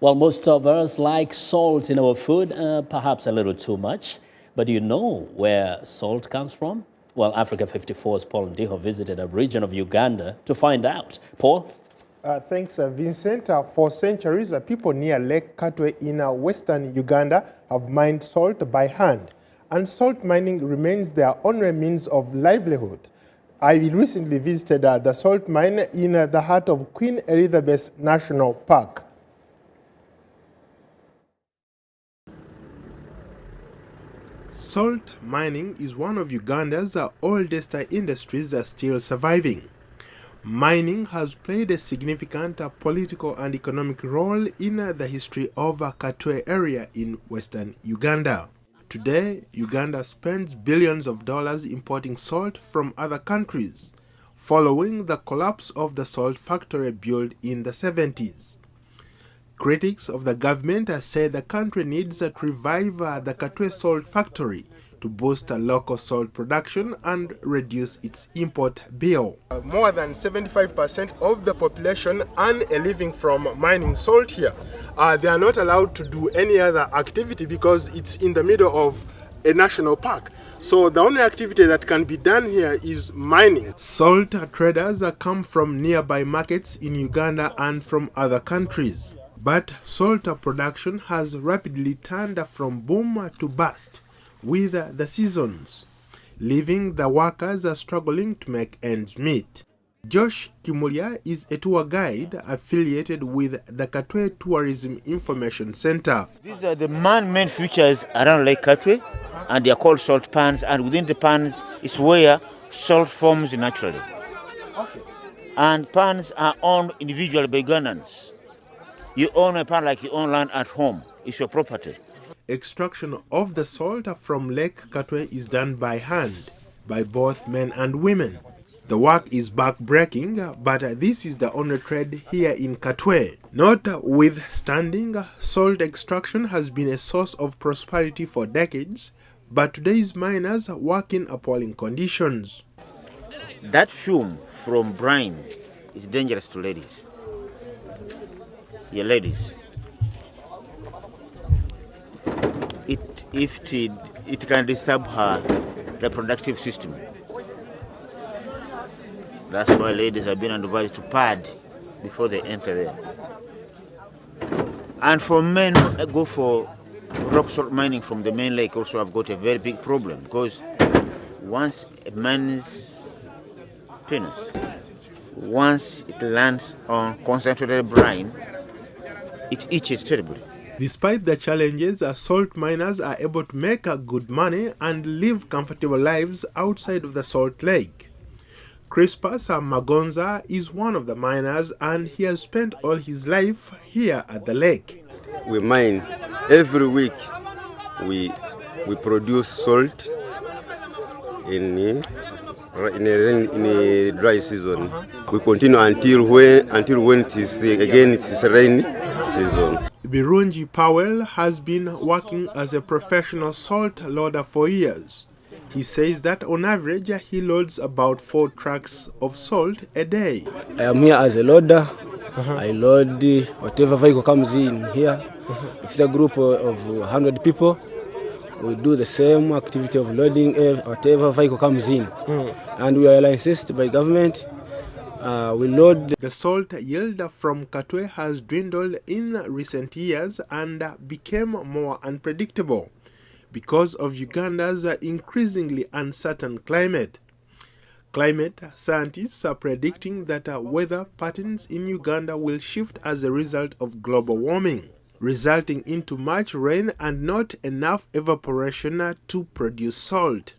Well, most of us like salt in our food, perhaps a little too much. But do you know where salt comes from? Well, Africa 54's Paul Ndiho visited a region of Uganda to find out. Paul? Thanks, Vincent. For centuries, people near Lake Katwe in western Uganda have mined salt by hand. And salt mining remains their only means of livelihood. I recently visited the salt mine in the heart of Queen Elizabeth National Park. Salt mining is one of Uganda's oldest industries still surviving. Mining has played a significant political and economic role in the history of Katwe area in western Uganda. Today, Uganda spends billions of dollars importing salt from other countries, following the collapse of the salt factory built in the 70s. Critics of the government say the country needs to revive the Katwe salt factory to boost local salt production and reduce its import bill. More than 75% of the population earn a living from mining salt here. They are not allowed to do any other activity because it's in the middle of a national park. So the only activity that can be done here is mining. Salt traders come from nearby markets in Uganda and from other countries. But salt production has rapidly turned from boom to bust with the seasons, leaving the workers struggling to make ends meet. Josh Kimulia is a tour guide affiliated with the Katwe Tourism Information Center. These are the man-made features around Lake Katwe, and they are called salt pans, and within the pans is where salt forms naturally. Okay. And pans are owned individually by Ugandans. You own a pan like you own land at home. It's your property. Extraction of the salt from Lake Katwe is done by hand, by both men and women. The work is back-breaking, but this is the only trade here in Katwe. Notwithstanding, salt extraction has been a source of prosperity for decades, but today's miners work in appalling conditions. That fume from brine is dangerous to ladies. Yeah, ladies. It can disturb her reproductive system. That's why ladies have been advised to pad before they enter there. And for men who go for rock salt mining from the main lake also have got a very big problem, because once a man's penis, once it lands on concentrated brine, it itches terribly. Despite the challenges, salt miners are able to make good money and live comfortable lives outside of the salt lake. Crispus Magonza is one of the miners, and he has spent all his life here at the lake. We mine every week. We produce salt in a dry season. We continue until when it is rainy season. Birungi Powell has been working as a professional salt loader for years. He says that on average he loads about 4 trucks of salt a day. I am here as a loader. I load whatever vehicle comes in here. It's a group of 100 people. We do the same activity of loading whatever vehicle comes in. And we are licensed by government. We load. The salt yield from Katwe has dwindled in recent years and became more unpredictable because of Uganda's increasingly uncertain climate. Climate scientists are predicting that weather patterns in Uganda will shift as a result of global warming, resulting into much rain and not enough evaporation to produce salt.